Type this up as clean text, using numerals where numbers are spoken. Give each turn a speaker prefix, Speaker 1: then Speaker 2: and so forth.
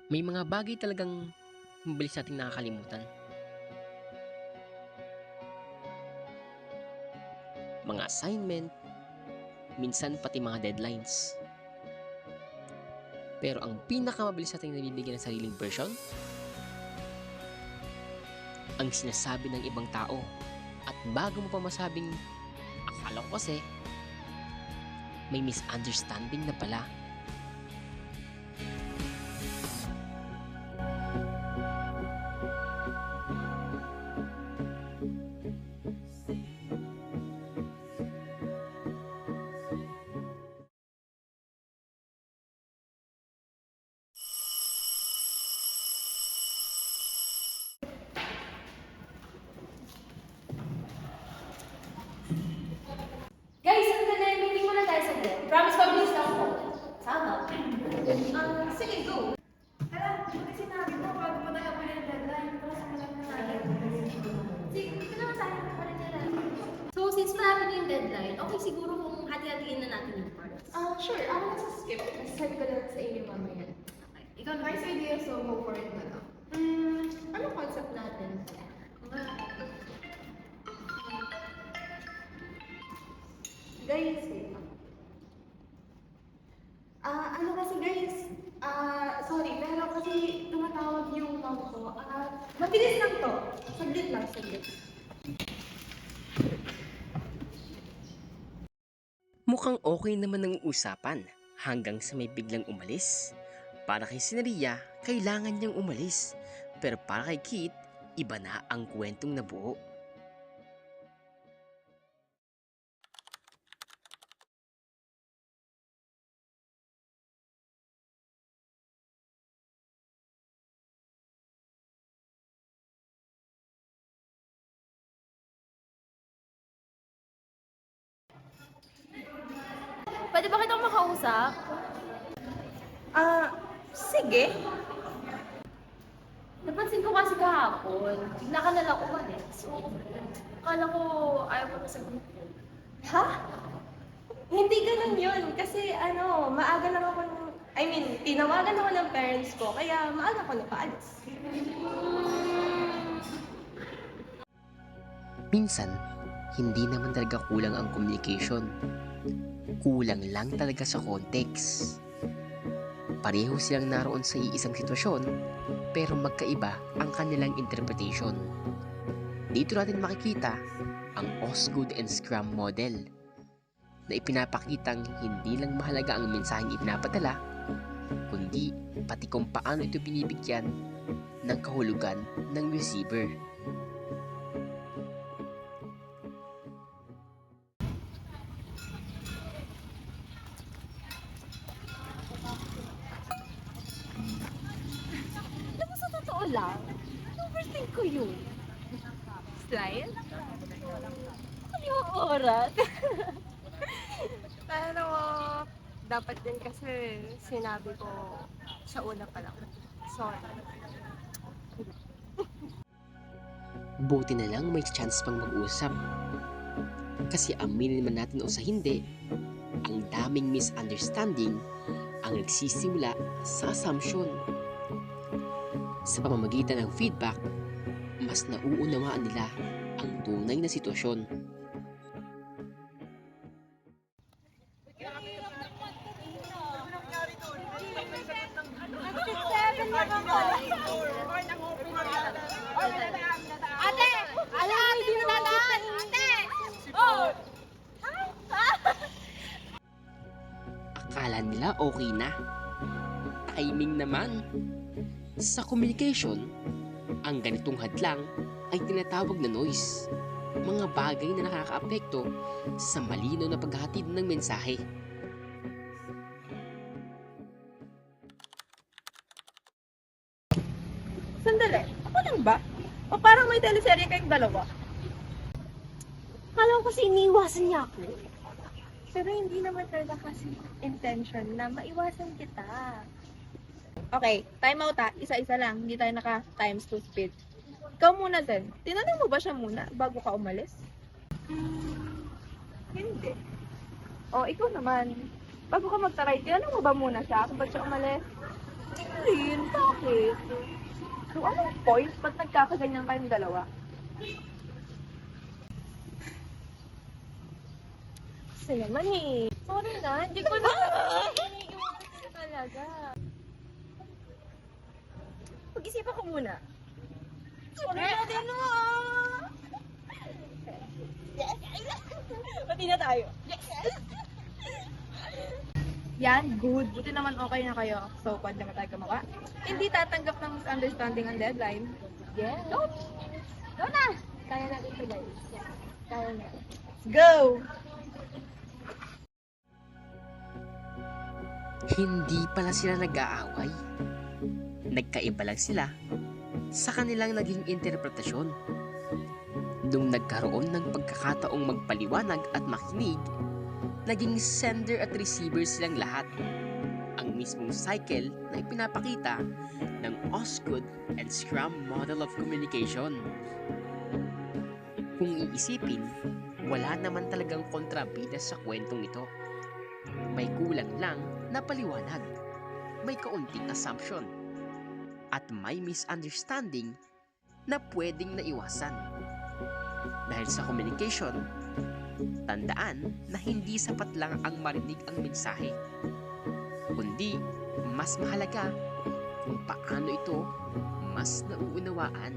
Speaker 1: May mga bagay talagang mabilis nating nakakalimutan. Mga assignment, minsan pati mga deadlines. Pero ang pinakamabilis nating nabibigyan ng sariling version, ang sinasabi ng ibang tao. At bago mo pa masabing, akala ko kasi, may misunderstanding na pala.
Speaker 2: Guys, sandali. Meeting muna tayo saglit. Promise, mabilis lang ako. Sama. Sige, go.
Speaker 3: Hala, buti sinabi mo bago mo tayo pala yung deadline. Tapos ang alam na natin.
Speaker 2: Sige, dito naman tayo. Parin nila. So, since malapit na yung deadline, okay siguro kung hati-hatiin na natin yung parts.
Speaker 3: Sure. Ako na sa skip. Send ko lang sa inyo mamaya.
Speaker 2: Okay. Ikaw na.
Speaker 3: Nice idea, so go for it na lang. Anong concept natin? Guys, ano kasi guys, sorry, pero kasi tumatawag yung mom ko. Mabilis lang to. Saglit lang, saglit.
Speaker 1: Mukhang okay naman ang usapan hanggang sa may biglang umalis. Para kay Sinaria, kailangan niyang umalis. Pero para kay Kit, iba na ang kwentong nabuo.
Speaker 2: Pwede ba kitang makausap?
Speaker 3: Sige.
Speaker 2: Napansin ko kasi kahapon, bigla ka nalang umalis. So, akala ko ayaw ko na sa group.
Speaker 3: Ha? Hindi ganun yun. Kasi maaga lang ako tinawagan ako ng parents ko, kaya maaga ako napaalis.
Speaker 1: Minsan, hindi naman talaga kulang ang communication. Kulang lang talaga sa context. Pareho silang naroon sa iisang sitwasyon, pero magkaiba ang kanilang interpretation. Dito natin makikita ang Osgood and Scrum model na ipinapakitang hindi lang mahalaga ang mensaheng ipinapadala, kundi pati kung paano ito binibigyan ng kahulugan ng receiver.
Speaker 2: Alam mo, sa totoo lang, overthink ko yun.
Speaker 3: Slide?
Speaker 2: Ano yung oras?
Speaker 3: Pero, dapat din kasi sinabi ko sa una pa lang. Sorry.
Speaker 1: Buti na lang may chance pang mag-usap. Kasi aminin man natin o sa hindi, ang daming misunderstanding ang nagsisimula sa assumption. Sa pamamagitan ng feedback, mas nauunawaan nila ang tunay na sitwasyon.
Speaker 2: Ate! Ala, ate, nadadaan! Ate! Oh!
Speaker 1: Akala nila okay na. Timing naman. Sa communication, ang ganitong hadlang ay tinatawag na noise. Mga bagay na nakakaapekto sa malinaw na paghahatid ng mensahe.
Speaker 3: Sandali, ako lang ba? O parang may teleserye kayong dalawa?
Speaker 2: Kala ko kasi iniiwasan niya ako.
Speaker 3: Pero hindi naman talaga kasi intention na maiwasan kita. Okay, time out ha. Isa-isa lang. Hindi tayo naka times 2 speed. Ikaw muna, Zen. Tinanong mo ba siya muna bago ka umalis? Hindi. O, ikaw naman. Bago ka magtaray, tinanong mo ba muna siya kung ba't siya umalis? rin. Bakit? So, anong point? Ba't nagkakaganyan kayong dalawa? Kasi naman eh. Sorry na, hindi ko na iniiwasan talaga. Pag-isipan ko muna. Sorry na din mo. Yes! Pati na tayo. Yes! Yan, good. Buti naman okay na kayo. So, pwede naman tayo gumawa. Hindi tatanggap ng misunderstanding ang deadline. Yes. Go! Go na! Kaya natin ito, guys. Yeah. Kaya na. Let's go!
Speaker 1: Hindi pala sila nag-aaway. Nagkaiba lang sila sa kanilang naging interpretasyon. Nung nagkaroon ng pagkakataong magpaliwanag at makinig, naging sender at receiver silang lahat. Ang mismong cycle na ipinapakita ng Osgood and Scrum model of communication. Kung iisipin, wala naman talagang kontrabida sa kwentong ito. May kulang lang na paliwanag, may kaunting assumption, at may misunderstanding na pwedeng naiwasan. Dahil sa communication, tandaan na hindi sapat lang ang marinig ang mensahe, kundi mas mahalaga kung paano ito mas nauunawaan.